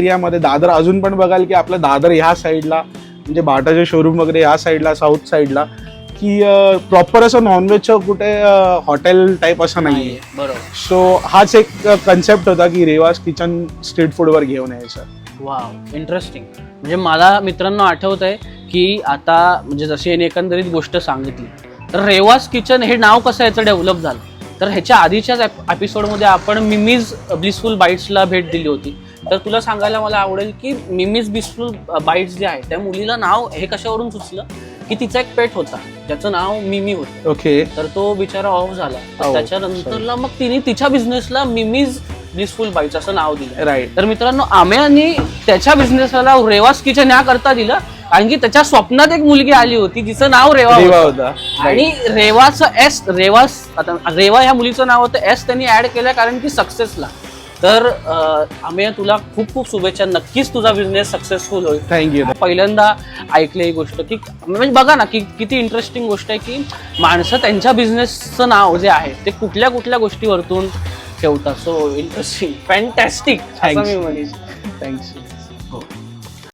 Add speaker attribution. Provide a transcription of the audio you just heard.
Speaker 1: एरियामध्ये दादर अजून पण बघाल की आपलं दादर ह्या साईडला म्हणजे बाटाचे शोरूम वगैरे ह्या साईडला साऊथ साईडला की प्रॉपर असं नॉनव्हेजचं कुठे हॉटेल टाईप असं नाही.
Speaker 2: बरोबर.
Speaker 1: सो हाच एक कन्सेप्ट होता की रेवाज किचन स्ट्रीट फूडवर घेऊन यायचं.
Speaker 2: Wow, interesting. म्हणजे मला मित्रांनो आठवत आहे की आता म्हणजे जशी याने एकंदरीत गोष्ट सांगितली तर रेवाज किचन हे नाव कसं याचं डेव्हलप झालं. तर ह्याच्या आधीच्याच एपिसोडमध्ये आपण मिमीज ब्लिसफुल बाईट्सला भेट दिली होती. तर तुला सांगायला मला आवडेल की मिमीज ब्लिसफुल बाईट्स जे आहे त्या मुलीला नाव हे कशावरून सुचलं की तिचा एक पेट होता ज्याचं नाव मिमी होतं.
Speaker 1: ओके.
Speaker 2: तर तो बिचारा ऑफ झाला. तर त्याच्यानंतरला मग तिने तिच्या बिझनेसला मिमीज ब्लिसफुल बाईट्स असं नाव दिलं.
Speaker 1: राईट.
Speaker 2: तर मित्रांनो आम्यानी त्याच्या बिझनेसला रेवाज किचन या करता दिलं कारण की त्याच्या स्वप्नात एक मुलगी आली होती जिचं नाव रेवा
Speaker 1: होता.
Speaker 2: आणि रेवाचं एस रेवास आता रेवा ह्या मुलीचं नाव होतं एस त्यांनी ऍड केलं कारण की सक्सेसला. तर आम्ही तुला खूप खूप शुभेच्छा. नक्कीच तुझा बिझनेस सक्सेसफुल होईल.
Speaker 1: थँक्यू.
Speaker 2: पहिल्यांदा ऐकलं ही गोष्ट की म्हणजे बघा ना की किती इंटरेस्टिंग गोष्ट आहे की माणसं त्यांच्या बिझनेसचं नाव जे आहे ते कुठल्या कुठल्या गोष्टीवरतून ठेवतात. सो इंटरेस्टिंग, फॅन्टॅस्टिक असं मी म्हणेन.
Speaker 1: थँक्स.